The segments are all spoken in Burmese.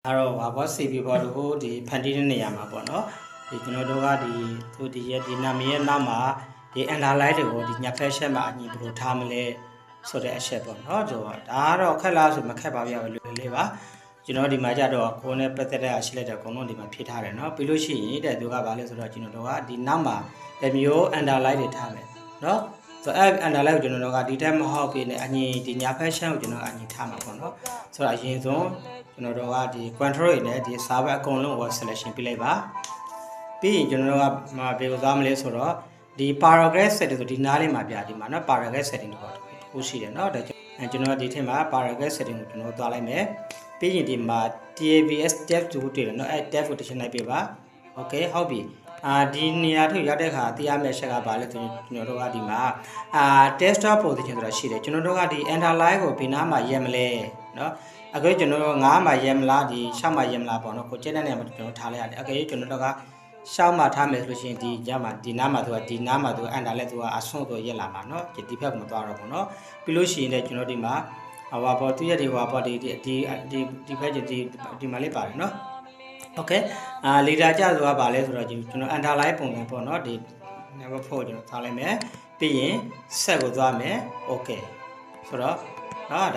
အဲ့တော့ဘာဘောစီပြီးပေါ်လို့ဒီဖန်တီးတဲ့နေရာမှာပေါ့နော်ဒီကျွန်တော်တို့ကဒီရဲ့ဒီနာမည်ရဲ့နောက်မှာဒီ underline တွေကိုဒီညက်ဖက်ရှက်မှာအညီဘယ်လိုထားမလဲဆိုတဲ့အချက်ပေါ့နော်ဒါကတော့ခက်လားဆိုမခက်ပါဘူးလွယ်လေးပါကျွန်တော်ဒီမှာကြတော့ကိုယ်နဲ့ပတ်သက်တဲ့အရှိလက်တဲ့အကုန်လုံးဒီမှာဖြည့်ထားတယ်နော်ပြီးလို့ရှိရင်တဲ့သူကဘာလဲဆိုတော့ကျွန်တော်တို့ကဒီနောက်မှာဒီမျိုး underline တွေထားမယ်နော်ဆိုတော့underline ကိုကျွန်တော်တို့ကဒီတက်မဟုတ်ပြီနဲ့အညီဒီညာဖက်ရှက်ကိုကျွန်တော်အညီထားမှာပေါ့နော်ဆိုတော့အရင်ဆုံးကျွန်တော်တို့ကဒီ control တွေနဲ့ဒီ server အကုန်လုံးကို selection ပြလိုက်ပါပြီးရင်ကျွန်တော်တို့ကဘယ်လိုသွားမလဲဆိုတော့ဒီ paragraph setting ဆိုဒီနားလေးမှာပြဒီမှာနော် paragraph setting တော့ခုရှိတယ်နော်ဒါကျွန်တော်ဒီထက်မှာ paragraph setting ကိုကျွန်တော်သွားလိုက်မယ်ပြီးရင်ဒီမှာ TABS tab 2တွေ့တယ်နော်အဲ tab ကိုတစ်ချက်လိုက်ပြပါ okay ဟုတ်ပြီဒီနေရာထိရောက်တဲ့အခါသိရမယ့်ချက်ကဘာလဲဆိုရင်ကျွန်တော်တို့ကဒီမှာtester position ဆိုတာရှိတယ်ကျွန်တော်တို့ကဒီ underline ကိုဘယ်နားမှာရက်မလဲနော်အခုကျွန်တော်တို့9မှာရက်မလားဒီ6မှာရက်မလားပေါ့နော်ကိုကျက်တဲ့နေရာမှာကျွန်တော်ထားလိုက်ရတယ်အခုကျွန်တော်တို့က6မှာထားမယ်ဆိုလို့ရှိရင်ဒီညမှာဒီနားမှာသူကဒီနားမှာသူက underline သူကအဆွန့်ဆိုရက်လာမှာနော်ဒီဘက်မှာသွားတော့ပေါ့နော်ပြီးလို့ရှိရင်လည်းကျွန်တော်ဒီမှာဟောပေါ့သူရဲ့ဒီဟောပေါ့ဒီဘက်ဒီမှာလေးပါတယ်နော်โอเคleader ကြဆိုတာဗာလဲဆိုတော့ကျွန်တော် underline ပုံစံပေါ့เนาะဒီ number 4ကျွန်တော်ထားလိုက်မယ်ပြီးရင် set ကိုသွားမယ် okay ဆိုတော့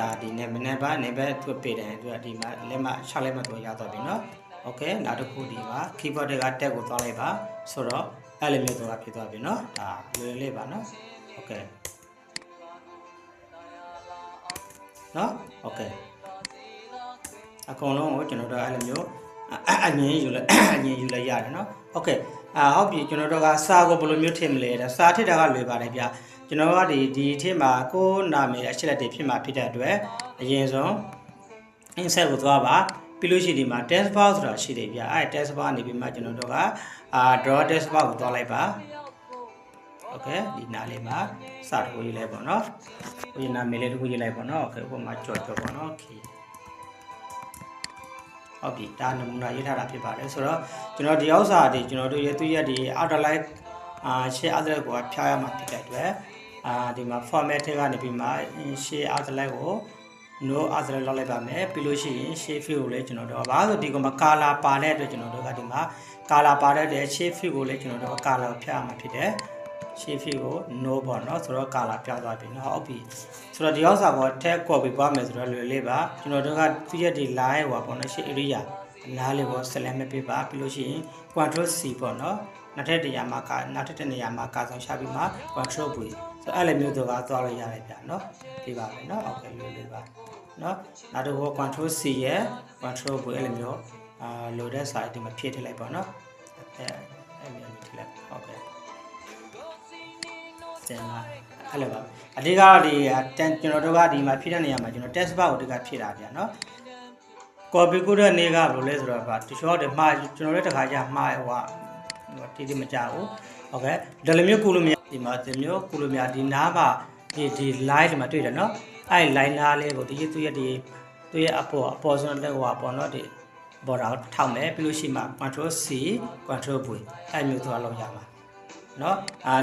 ဒါဒီ number သူပေးတယ်သူကဒီမှာလက်မ6လက်မတော့ရတော့ပြီเนาะ okay နောက်တစ်ခုဒီမှာ keyboard တွေက tab ကိုသွားလိုက်ပါဆိုတော့အဲ့လိုမျိုးတော့ဖြစ်သွားပြီเนาะဒါလွယ်လေးပါเนาะ okay เนาะ okay အကုန်လုံးကိုကျွန်တော်တို့အဲ့လိုမျိုးအငင်းယူလိုက်ရတယ်နော်โอเคဟုတ်ပြီကျွန်တော်တို့ကစာကိုဘယ်လိုမျိုးထည့်မလဲဒါစာထည့်တာကလွယ်ပါတယ်ဗျကျွန်တော်ကဒီထည့်မှာကိုယ်နာမည်အချက်လက်တွေဖြစ်မှာဖြစ်တဲ့အတွက်အရင်ဆုံး insert ကိုသွားပါပြီးလို့ရှိဒီမှာ text box ဆိုတာရှိတယ်ဗျအဲ text box နေပြီးမှကျွန်တော်တို့ကdraw text box ကိုသွားလိုက်ပါโอเคဒီနားလေးမှာစာတစ်ခုရေးလိုက်ပေါ့နော်ဒီနာမည်လေးတစ်ခုရေးလိုက်ပေါ့နော်โอเคဥပမာကြော်ပေါ့နော် okayဟုတ်ပြီဒါနမူနာရေးထားတာဖြစ်ပါတယ်ဆိုတော့ကျွန်တော်ဒီဥစ္စာတွေကျွန်တော်တို့ရဲ့သူရဲ့ဒီ outline share outline ကိုဖျားရမှာဖြစ်တဲ့အတွက်ဒီမှာ format ထဲကနေပြီးမှ share outline ကို no outline လောက်လိုက်ပါမယ်ပြီးလို့ရှိရင် share fill ကိုလည်းကျွန်တော်တို့ဘာလို့ဒီကောင်မှာ color ပါတဲ့အတွက်ကျွန်တော်တို့ကဒီမှာ color ပါတဲ့ share fill ကိုလည်းကျွန်တော်တို့ color ကိုဖျားရမှာဖြစ်တယ် share fill ကို no ပေါ့နော်ဆိုတော့ color ပြောင်းသွားပြီเนาะဟုတ်ပြီဆိုတော့ဒီဥစ္စာကိုထည့် copy ပါမယ်ဆိုတော့လွယ်လေးပါကျွန်တော်တို့ကသူရဲ့ဒီ line ဟောပေါ့နော်ရှေ့ area နားလေးကို select မပေးပါပြီးလို့ရှိရင် control C ပေါ့နော်နောက်ထပ်နေရာမှာကာဆောင်ရှာပြီးမှ control V ဆိုအဲ့လိုမျိုးတော့သွားလို့ရတယ်ဗျာเนาะဒီပါပဲเนาะโอเคလွယ်လေးပါเนาะနောက်တော့ control C ရဲ့ control V အဲ့လိုမျိုးလိုတဲ့ site ဒီမှာဖြည့်ထည့်လိုက်ပေါ့เนาะအဲ့မျိုးထည့်လိုက်โอเคကျန်ပါအဲ့လိုပါအဓိကတော့ဒီကျွန်တော်တို့ကဒီမှာဖြည့်တဲ့နေရာမှာကျွန်တော် text box ကိုတကဖြည့်တာဗျာเนาะ copy ကိုတဲ့နေကဘယ်လိုလဲဆိုတော့တချို့တွေမှာကျွန်တော်လည်းတစ်ခါကြာမှားဟိုတီမကြဘူးโอเคဒီလိုမျိုးကုလို့မရဒီမှာဒီမျိုးကုလို့မရဒီနားမှာဒီ line တွေမှာတွေ့တယ်เนาะအဲ့ line နားလေးကိုသူရဲ့အပေါ်ဆုံးလက်ဟိုပေါ့เนาะဒီ border ထောက်မယ်ပြီးလို့ရှိမှ control C control V အဲ့မျိုးသွားလောက်ရမှာเนาะ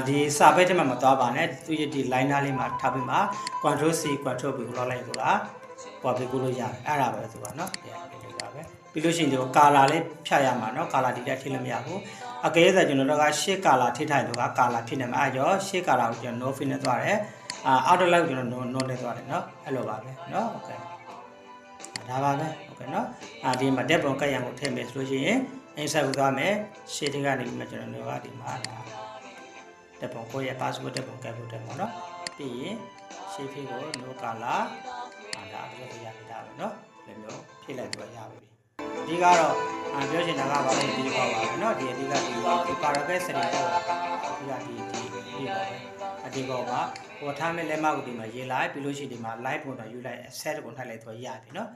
ဒီစာပဲထဲမှာမသွားပါနဲ့သူရဲ့ဒီ line နားလေးမှာထားပြီးမှ control C control V ကိုလောက်လိုက်ဆိုတာပေါ်ပြီးကိုလို့ရတယ်အဲ့ဒါပဲဆိုတာเนาะဒီပါပဲပြီးလို့ရှိရင်ဒီ color လေးဖြတ်ရမှာเนาะ color ဒီတက်ထိလို့မရဘူးအကယ်၍ကျွန်တော်တို့ကရှေ့ color ထိထိုင်တော့က color ဖြစ်နေမှာအဲ့တော့ရှေ့ color ကိုကျွန်တော် no fit နဲ့သွားတယ်outline ကိုကျွန်တော် no နဲ့သွားတယ်เนาะအဲ့လိုပါပဲเนาะโอเคဒါပါပဲโอเคเนาะဒီမှာ depth ပုံကတ်ရံကိုထည့်မယ်ဆိုလို့ရှိရင် insert ကိုသွားမယ်ရှေ့ထိကနေပြီးမှကျွန်တော်တို့ကဒီမှာdepth ပုံကိုရဲ့ password depth ပုံကတ်ဖို့တယ်ပေါ့เนาะပြီးရင်ရှေ့ဖိကို no color ဒါအဲ့လိုရပြတာပဲเนาะဒီလိုမျိုးဖြည့်လိုက်တော့ရပါပြီဒီကတော့ပြောချင်တာကဘာလဲဒီပေါ့ပါเนาะဒီအဓိကဒီ paragraph setting ပေါ့ဒီကဒီပေါ့ပဲအဒီပေါ့ပါဟိုထားမဲ့လက်မကိုဒီမှာရေးလိုက်ပြီးလို့ရှိရင်ဒီမှာ live ပုံတော့ယူလိုက် set ကိုထိုက်လိုက်တော့ရပြီเนาะ